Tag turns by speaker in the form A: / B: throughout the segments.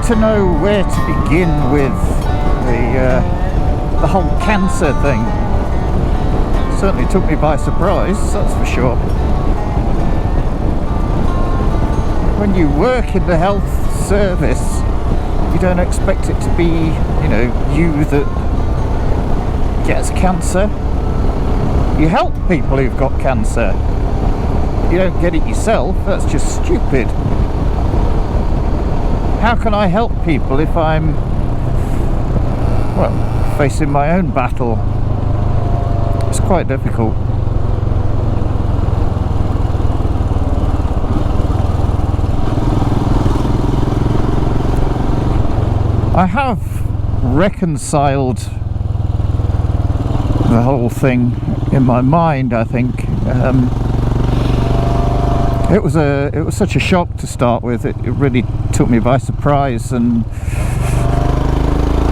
A: to know where to begin with the whole cancer thing. Certainly took me by surprise, that's for sure. When you work in the health service, you don't expect it to be, you that gets cancer. You help people who've got cancer. You don't get it yourself, that's just stupid. How can I help people if I'm, well, facing my own battle? It's quite difficult. I have reconciled the whole thing in my mind, I think. It was such a shock to start with. It really took me by surprise, and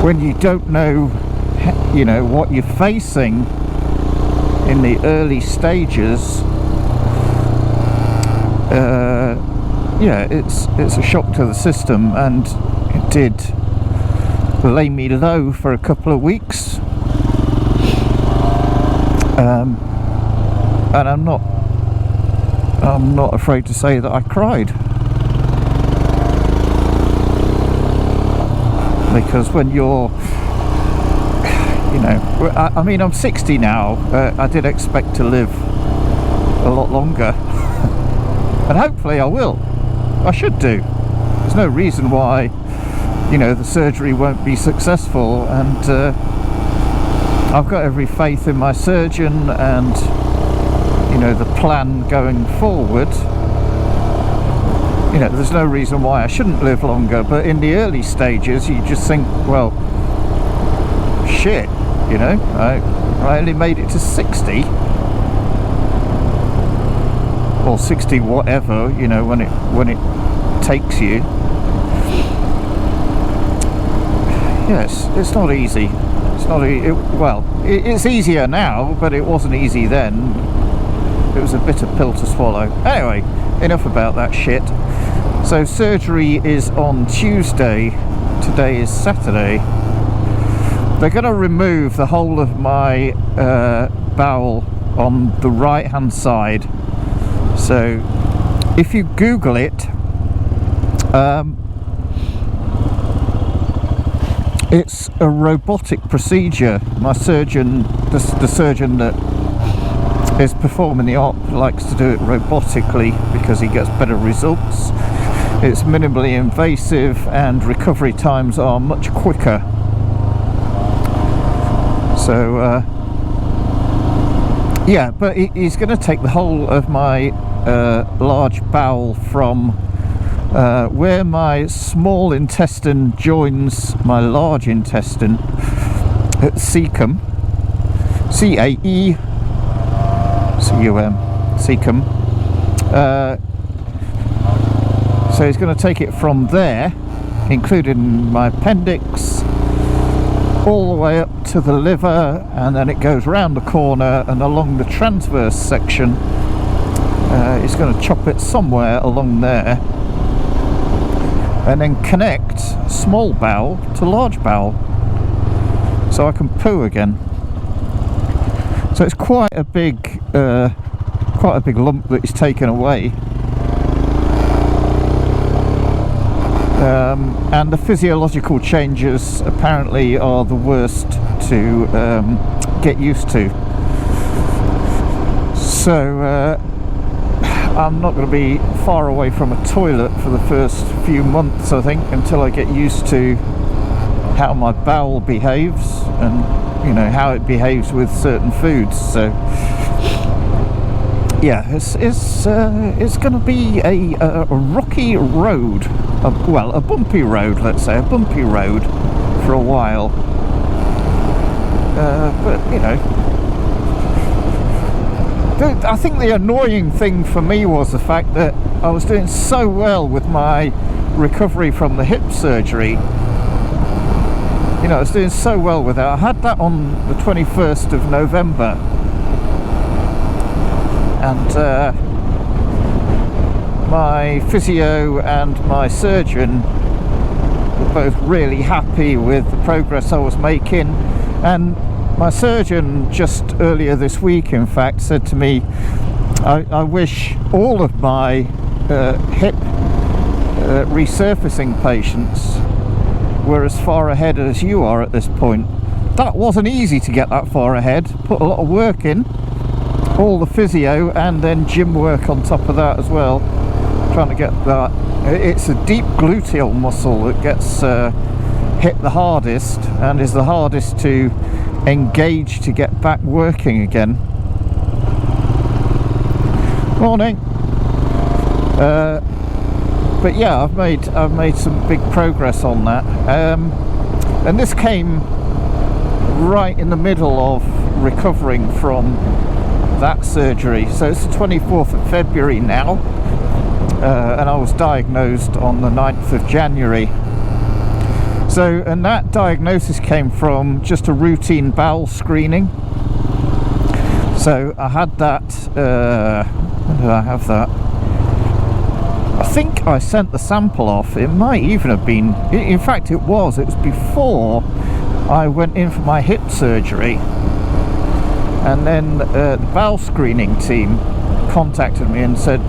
A: when you don't know, what you're facing in the early stages, it's a shock to the system, and it did lay me low for a couple of weeks. And I'm not afraid to say that I cried, because when you're, I mean, I'm 60 now. I did expect to live a lot longer, and hopefully I will. I should do. There's no reason why, the surgery won't be successful, and I've got every faith in my surgeon and the plan going forward. There's no reason why I shouldn't live longer, but in the early stages you just think, well, shit, I only made it to 60 or 60 whatever, when it takes you. Yes, it's not easy. It's not it's easier now, but it wasn't easy then. It was a bitter pill to swallow. Anyway, enough about that shit. So surgery is on Tuesday. Today is Saturday. They're going to remove the whole of my bowel on the right hand side. So if you Google it, it's a robotic procedure. My surgeon, the surgeon that is performing the op, likes to do it robotically because he gets better results. It's minimally invasive and recovery times are much quicker. So yeah, but he's going to take the whole of my large bowel from where my small intestine joins my large intestine at cecum, C-A-E-C-U-M, cecum. So he's going to take it from there, including my appendix, all the way up to the liver, and then it goes round the corner and along the transverse section. He's going to chop it somewhere along there, and then connect small bowel to large bowel, so I can poo again. So it's quite a big lump that is taken away, and the physiological changes apparently are the worst to get used to. So I'm not going to be far away from a toilet for the first few months, I think, until I get used to how my bowel behaves and how it behaves with certain foods. So yeah, it's going to be a rocky road, a bumpy road, let's say, a bumpy road for a while. But I think the annoying thing for me was the fact that I was doing so well with my recovery from the hip surgery. I was doing so well with it. I had that on the 21st of November, and my physio and my surgeon were both really happy with the progress I was making, and my surgeon just earlier this week, in fact, said to me, I wish all of my hip resurfacing patients were as far ahead as you are at this point. That wasn't easy to get that far ahead. Put a lot of work in, all the physio and then gym work on top of that as well, trying to get that. It's a deep gluteal muscle that gets hit the hardest and is the hardest to engage to get back working again. Morning. But yeah, I've made some big progress on that, and this came right in the middle of recovering from that surgery. So it's the 24th of February now, and I was diagnosed on the 9th of January. So, and that diagnosis came from just a routine bowel screening. So I had that, when did I have that? I think I sent the sample off. It might even have been, in fact it was before I went in for my hip surgery. And then the bowel screening team contacted me and said,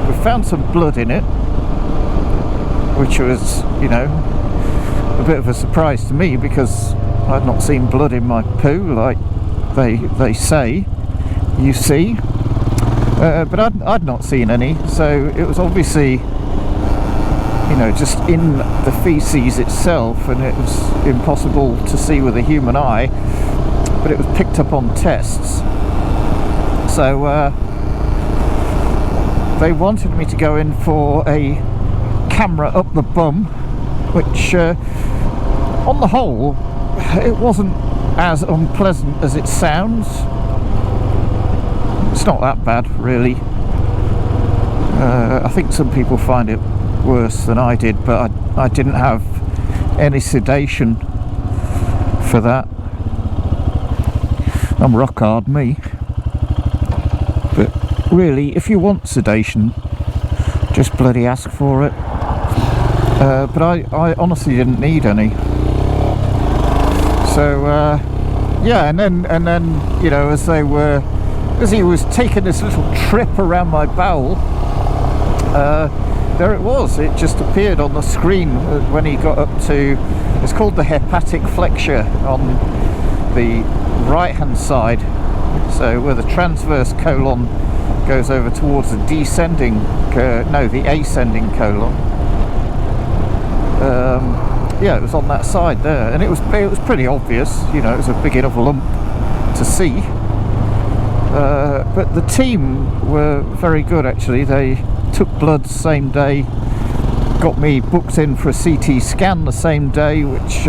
A: we found some blood in it, which was, you know, a bit of a surprise to me because I'd not seen blood in my poo like they say you see. But I'd not seen any, so it was obviously, you know, just in the feces itself, and it was impossible to see with a human eye, but it was picked up on tests. So they wanted me to go in for a camera up the bum, which on the whole it wasn't as unpleasant as it sounds. It's not that bad, really. I think some people find it worse than I did, but I didn't have any sedation for that. I'm rock hard, me. But really, if you want sedation, just bloody ask for it. But I honestly didn't need any. So yeah, and then you know, as he was taking this little trip around my bowel, there it was. It just appeared on the screen when he got up to, it's called the hepatic flexure on the right hand side, so where the transverse colon goes over towards the descending, the ascending colon. Yeah, it was on that side there, and it was pretty obvious, you know, it was a big enough lump to see. But the team were very good, actually. They took blood the same day, got me booked in for a CT scan the same day, which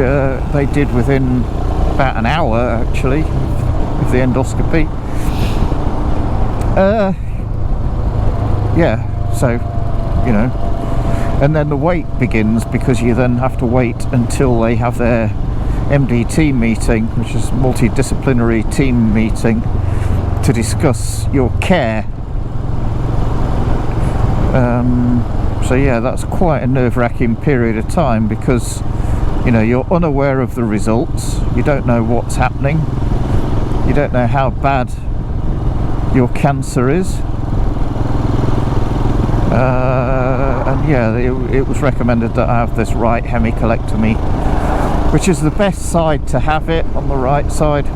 A: they did within about an hour, actually, of the endoscopy. Yeah, so, you know, and then the wait begins, because you then have to wait until they have their MDT meeting, which is multidisciplinary team meeting, to discuss your care. So yeah, that's quite a nerve-wracking period of time, because, you know, you're unaware of the results, you don't know what's happening, you don't know how bad your cancer is. And yeah, it was recommended that I have this right hemicolectomy, which is the best side to have it, on the right side.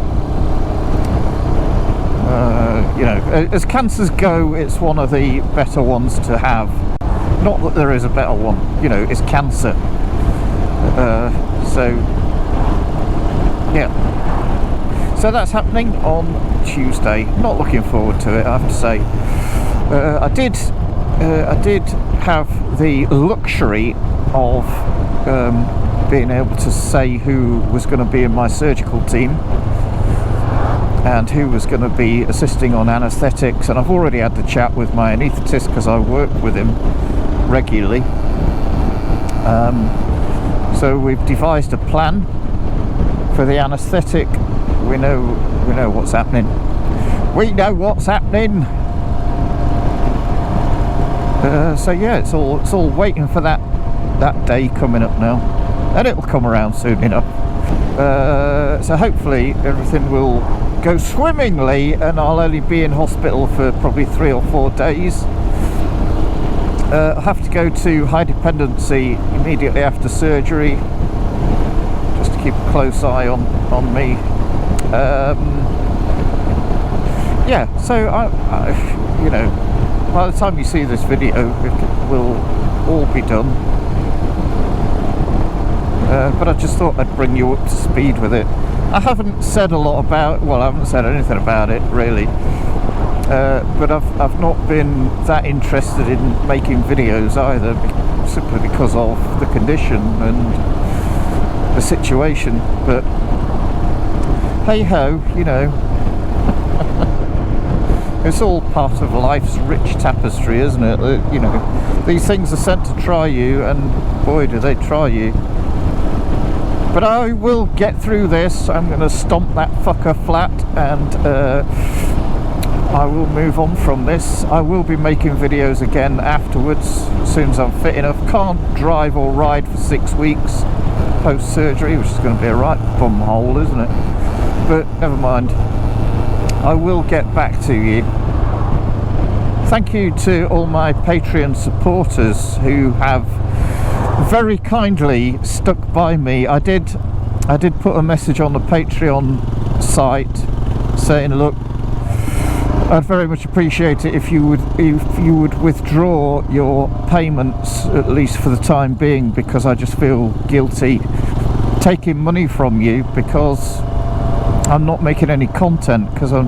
A: You know, as cancers go, it's one of the better ones to have. Not that there is a better one, you know, it's cancer. So yeah, so that's happening on Tuesday. Not looking forward to it, I have to say. I did have the luxury of being able to say who was going to be in my surgical team and who was going to be assisting on anaesthetics, and I've already had the chat with my anaesthetist because I work with him regularly. So we've devised a plan for the anaesthetic. We know what's happening. We know what's happening. So yeah, it's all waiting for that that day coming up now, and it'll come around soon enough. So hopefully everything will go swimmingly, and I'll only be in hospital for probably 3 or 4 days. I'll have to go to high dependency immediately after surgery, just to keep a close eye on me. Yeah, so I, you know, by the time you see this video, it will all be done. But I just thought I'd bring you up to speed with it. I haven't said a lot about, well, I haven't said anything about it really, but I've not been that interested in making videos either, simply because of the condition and the situation. But hey ho, you know, it's all part of life's rich tapestry, isn't it? You know, these things are sent to try you, and boy do they try you. But I will get through this. I'm going to stomp that fucker flat, and I will move on from this. I will be making videos again afterwards, as soon as I'm fit enough. Can't drive or ride for 6 weeks post-surgery, which is going to be a right bum hole, isn't it? But never mind. I will get back to you. Thank you to all my Patreon supporters who have very kindly stuck by me. I did put a message on the Patreon site saying, look, I'd very much appreciate it if you would withdraw your payments, at least for the time being, because I just feel guilty taking money from you, because I'm not making any content, because I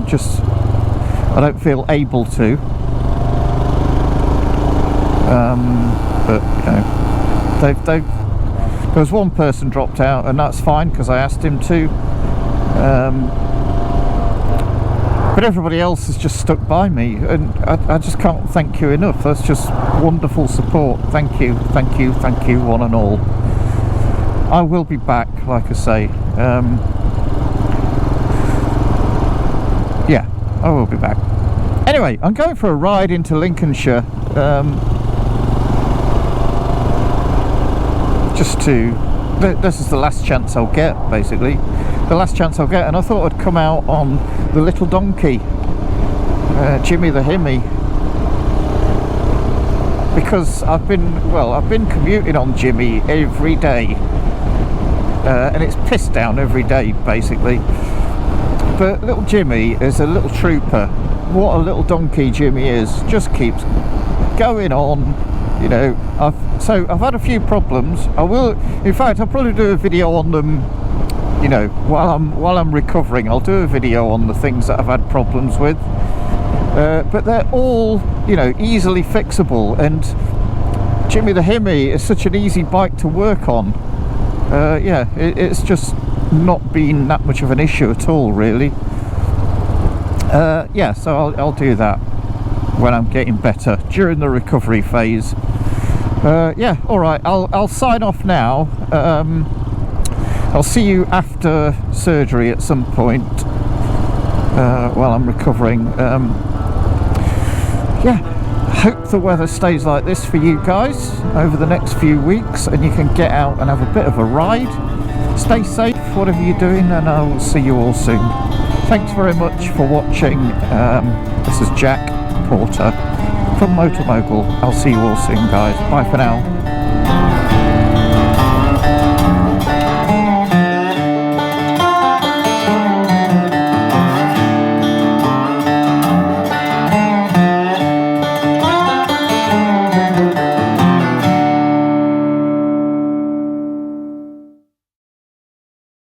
A: don't feel able to. But you know, there was one person dropped out, and that's fine because I asked him to. But everybody else has just stuck by me, and I just can't thank you enough. That's just wonderful support. Thank you, thank you, thank you, one and all. I will be back, like I say. Yeah, I will be back. Anyway, I'm going for a ride into Lincolnshire. Just to, this is the last chance I'll get, basically. The last chance I'll get, and I thought I'd come out on the little donkey, Jimmy the Himmy, because I've been commuting on Jimmy every day, and it's pissed down every day, basically. But little Jimmy is a little trooper. What a little donkey Jimmy is, just keeps going on. You know, I've had a few problems. I will, in fact, I'll probably do a video on them. You know, while I'm recovering, I'll do a video on the things that I've had problems with. But they're all, you know, easily fixable. And Jimmy the Himmy is such an easy bike to work on. Yeah, it's just not been that much of an issue at all, really. Yeah, so I'll do that when I'm getting better, during the recovery phase. Yeah, alright, I'll sign off now. I'll see you after surgery at some point, while I'm recovering. Yeah, hope the weather stays like this for you guys over the next few weeks, and you can get out and have a bit of a ride. Stay safe, whatever you're doing, and I will see you all soon. Thanks very much for watching. This is Jack Porter from Motor Mogul. I'll see you all soon, guys. Bye for now.